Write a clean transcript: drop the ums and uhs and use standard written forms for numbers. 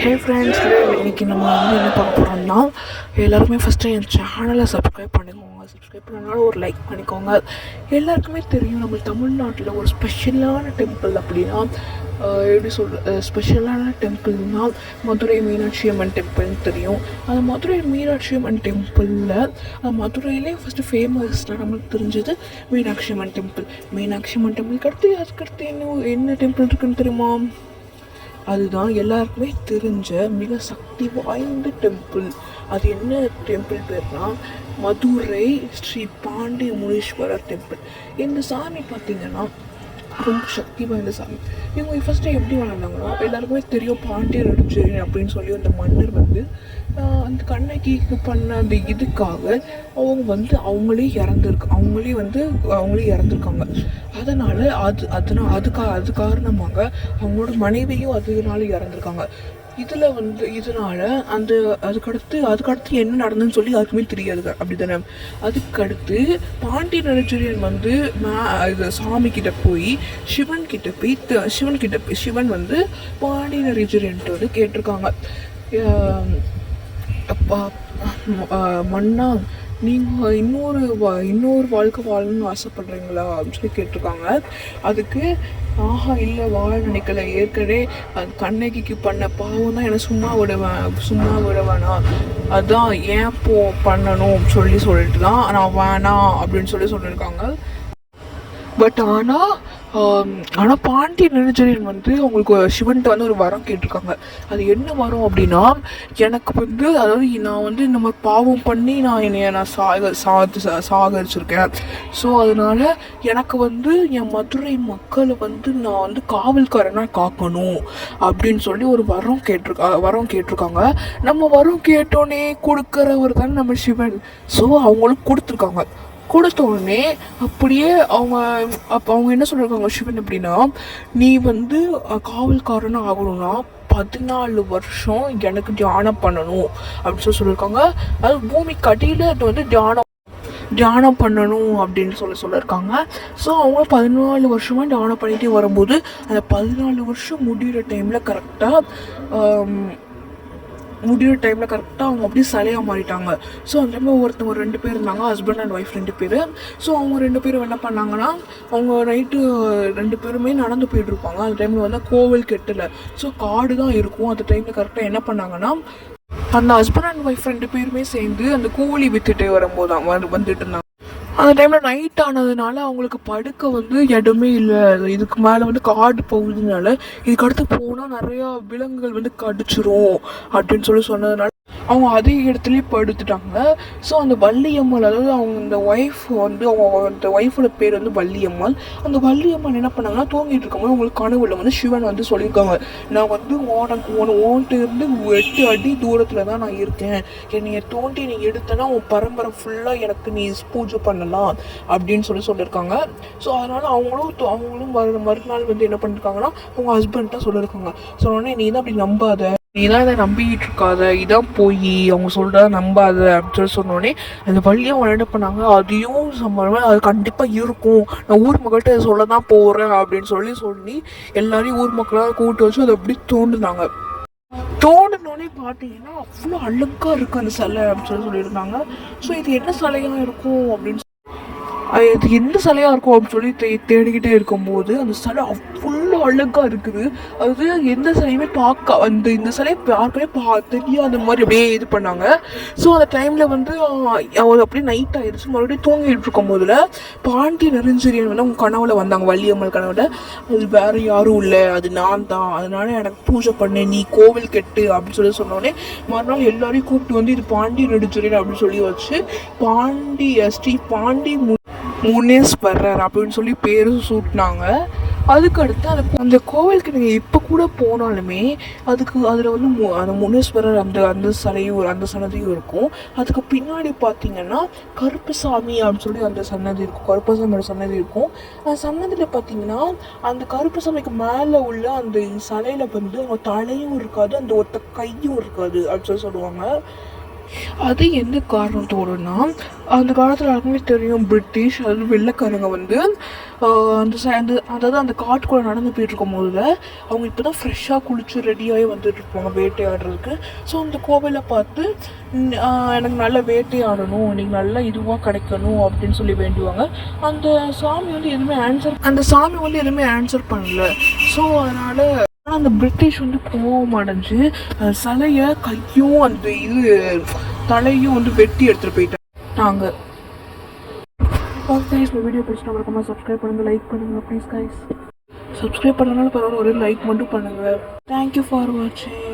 Hey friends, இன்றைக்கி நம்ம வந்து என்ன பார்க்க போகிறோம்னா, எல்லாருக்குமே ஃபஸ்ட்டு என் சேனலை சப்ஸ்கிரைப் பண்ணிக்கோங்க. சப்ஸ்கிரைப் பண்ணனால ஒரு லைக் பண்ணிக்கோங்க. எல்லாருக்குமே தெரியும் நம்ம தமிழ்நாட்டில் ஒரு ஸ்பெஷலான டெம்பிள் அப்படின்னா எப்படி ஸ்பெஷலான டெம்பிள்னால் மதுரை மீனாட்சி அம்மன் டெம்பிள்னு தெரியும். அந்த மதுரை மீனாட்சி அம்மன் டெம்பிளில் மதுரையிலே ஃபஸ்ட்டு ஃபேமஸ்னால் நம்மளுக்கு தெரிஞ்சது மீனாட்சி அம்மன் டெம்பிள். மீனாட்சி அம்மன் டெம்பிளுக்கு அடுத்து அதுக்கடுத்து என்ன டெம்பிள் இருக்குதுன்னு தெரியுமா? அதுதான் எல்லாருக்குமே தெரிஞ்ச மிக சக்தி வாய்ந்த டெம்பிள். அது என்ன டெம்பிள் பேர்னா மதுரை ஸ்ரீ பாண்டி முனீஸ்வரர் டெம்பிள். இந்த சாமி பார்த்திங்கன்னா ரொம்ப சக்தி வாய்ந்த சாமி. இவங்க ஃபஸ்ட்டு எப்படி வளர்ந்தாங்கன்னா, எல்லாருக்குமே தெரியும் பாண்டிய நெடுஞ்செழியன் அப்படின்னு சொல்லி அந்த மன்னர் வந்து அந்த கண்ணகிக்கு பண்ண அந்த இதுக்காக அவங்களே இறந்துருக்காங்க. அதனால் அது காரணமாக அவங்களோட மனைவியும் அதனால இறந்துருக்காங்க. இதனால் அதுக்கடுத்து என்ன நடந்ததுன்னு சொல்லி யாருக்குமே தெரியாது, அப்படி தானே? அதுக்கடுத்து பாண்டிய நெடுஞ்செழியன் இது சாமி கிட்ட போய் சிவன் பாண்டிய நெடுஞ்செழியன்ட்டு கேட்டிருக்காங்க, அப்பா மன்னா நீங்கள் இன்னொரு வாழ்க்கை வாழணும்னு ஆசைப்படுறீங்களா அப்படின்னு சொல்லி கேட்டிருக்காங்க. அதுக்கு இல்லை வாழ நினைக்கல, ஏற்கனவே அது கண்ணகிக்கு பண்ண பாவம் தான் என்னை சும்மா விட வேணாம், அதான் ஏன் பண்ணணும் சொல்லிட்டு தான் நான் வேணாம் அப்படின்னு சொல்லியிருக்காங்க. பட் ஆனால் பாண்டிய நெடுஞ்செழியன் அவங்களுக்கு சிவன்கிட்ட ஒரு வரம் கேட்டிருக்காங்க. அது என்ன வரம் அப்படின்னா, எனக்கு அதாவது நான் இந்த மாதிரி பாவம் பண்ணி நான் சாகரிச்சிருக்கேன். ஸோ அதனால் எனக்கு என் மதுரை மக்களை நான் காவல்காரனாக காக்கணும் அப்படின்னு சொல்லி ஒரு வரம் கேட்டிருக்காங்க. நம்ம வரம் கேட்டோன்னே கொடுக்குறவர் தான் நம்ம சிவன். ஸோ அவங்களுக்கு கொடுத்த உடனே அப்படியே அவங்க என்ன சொல்லியிருக்காங்க சிவன் அப்படின்னா, நீ காவல்காரனாக ஆகணும்னா 14 வருஷம் எனக்கு தியானம் பண்ணணும் அப்படின்னு சொல்லியிருக்காங்க. அது பூமிக்கு அடியில் அது தியானம் பண்ணணும் அப்படின்னு சொல்லியிருக்காங்க. ஸோ அவங்க 14 வருஷமாக தியானம் பண்ணிகிட்டே வரும்போது அந்த 14 வருஷம் முடிகிற டைமில் கரெக்டாக அவங்க அப்படியே சிலையாக மாறிட்டாங்க. ஸோ அந்த டைமில் ஒருத்தவங்க 2 பேர் இருந்தாங்க, ஹஸ்பண்ட் அண்ட் ஒய்ஃப் 2 பேர். ஸோ அவங்க 2 பேரும் என்ன பண்ணாங்கன்னா, அவங்க நைட்டு 2 பேருமே நடந்து போயிட்டுருப்பாங்க. அந்த டைமில் கோவில் கெட்டலை, ஸோ காடு தான் இருக்கும். அந்த டைமில் கரெக்டாக என்ன பண்ணாங்கன்னா, அந்த ஹஸ்பண்ட் அண்ட் ஒய்ஃப் 2 பேருமே சேர்ந்து அந்த கூலி விற்றுட்டு வரும்போது தான் வந்துட்டு இருந்தாங்க. அந்த டைமில் நைட் ஆனதுனால அவங்களுக்கு படுக்க இடமே இல்லை. இதுக்கு மேலே காடு போகுதுனால இதுக்கடுத்து போனால் நிறையா விலங்குகள் கடிச்சிரும் அப்படின்னு சொன்னதுனால அவங்க அதே இடத்துலயே படுத்துட்டாங்க. ஸோ அந்த வள்ளியம்மாள், அதாவது அவங்க இந்த ஒய்ஃப் அந்த ஒய்ஃபோட பேர் வள்ளியம்மாள். அந்த வள்ளியம்மாள் என்ன பண்ணாங்கன்னா, தூங்கிட்டு இருக்கும்போது அவங்களுக்கு கனவுல சிவன் சொல்லியிருக்காங்க, நான் ஓன்ட்டு இருந்து 8 அடி தூரத்தில் தான் நான் இருக்கேன், என்னைய தோண்டி நீ எடுத்தனா உன் பரம்பரை ஃபுல்லாக எனக்கு நீ பூஜை பண்ணலாம் அப்படின்னு சொல்லியிருக்காங்க. ஸோ அதனால் அவங்களும் மறுநாள் என்ன பண்ணியிருக்காங்கன்னா, அவங்க ஹஸ்பண்ட்டாக சொல்லியிருக்காங்க. சொன்னோடனே நீ தான் அப்படி நம்பாத, நீ தான் இதை நம்பிக்கிட்டு இருக்காத, இதான் போய் அவங்க சொல்கிறத நம்பாத அப்படின்னு சொன்னோடனே அந்த வழியாக என்ன பண்ணாங்க, அதையும் அது கண்டிப்பாக இருக்கும், நான் ஊர் மக்கள்கிட்ட இதை சொல்ல தான் போகிறேன் அப்படின்னு சொல்லி எல்லாரையும் ஊர் மக்களாக கூப்பிட்டு வச்சு அதை அப்படி தோண்டினோடனே பார்த்தீங்கன்னா அவ்வளோ அழகாக இருக்குது அந்த சிலை அப்படின்னு சொல்லியிருந்தாங்க. ஸோ இது என்ன சிலையாக இருக்கும் அப்படின்னு அது எந்த சிலையாக இருக்கும் அப்படின்னு சொல்லி தேடிக்கிட்டே இருக்கும்போது அந்த சிலை அவ்வளோ அழகாக இருக்குது. அது எந்த சிலையுமே இந்த சிலையை யாருக்குமே தெரியாத மாதிரி அப்படியே இது பண்ணாங்க. ஸோ அந்த டைமில் அவர் அப்படியே நைட் ஆயிடுச்சு. மறுபடியும் தூங்கிட்டு இருக்கும் போதில் பாண்டிய நெடுஞ்செழியன் அவங்க கனவுல வந்தாங்க, வள்ளியம்மாள் கனவுல. அது வேறு யாரும் இல்லை, அது நான் தான், அதனால எனக்கு பூஜை பண்ணு, நீ கோவில் கெட்டு அப்படின்னு சொன்னோடனே மறுநாள் எல்லாரையும் கூப்பிட்டு இது பாண்டிய நெடுஞ்செழியன் அப்படின்னு சொல்லி வச்சு ஸ்ரீ பாண்டி முனீஸ்வரர் அப்படின்னு சொல்லி பேரும் சூட்டினாங்க. அதுக்கடுத்து அந்த கோவிலுக்கு நீங்கள் இப்போ கூட போனாலுமே அதில் அந்த முனீஸ்வரர் அந்த சன்னதியும் இருக்கும். அதுக்கு பின்னாடி பார்த்தீங்கன்னா கருப்பசாமி அப்படின்னு சொல்லி அந்த சன்னதி இருக்கும், கருப்பசாமியோட சன்னதி இருக்கும். அந்த சன்னதியில் பார்த்தீங்கன்னா அந்த கருப்பசாமிக்கு மேலே உள்ள அந்த சிலையில் அவங்க தலையும் இருக்காது, அந்த ஒருத்த கையும் இருக்காது அப்படின்னு சொல்லுவாங்க. அது எந்த காரணத்தோடுனா அந்த காலத்தில் எல்லாருக்குமே தெரியும் பிரிட்டிஷ் அதாவது வெள்ளைக்காரங்க வந்து அந்த அதாவது அந்த காட்டுக்குள்ளே நடந்து போயிட்டுருக்கும் போது அவங்க இப்போ தான் ஃப்ரெஷ்ஷாக குளித்து ரெடியாகி வந்துட்டு இருப்பாங்க வேட்டையாடுறதுக்கு. ஸோ அந்த கோவிலை பார்த்து எனக்கு நல்ல வேட்டையாடணும், நீங்கள் நல்லா இதுவாக கிடைக்கணும் அப்படின்னு சொல்லி வேண்டுவாங்க. அந்த சாமி வந்து எதுவுமே ஆன்சர் பண்ணல. ஸோ அதனால் அந்த பிரிட்டிஷ் வந்து கோவம் அடைஞ்சு சிலையை கையும் அந்த தலையும் வந்து வெட்டி எடுத்துகிட்டு போயிட்டாங்க. கைஸ் இந்த வீடியோ பிடிச்சிட்டு மறக்காம சப்ஸ்கிரைப் பண்ணுங்கள், லைக் பண்ணுங்கள் ப்ளீஸ் கைஸ். சப்ஸ்கிரைப் பண்ணனால பரவாயில்ல, ஒரு லைக் மட்டும் பண்ணுங்கள். தேங்க்யூ ஃபார் வாட்சிங்.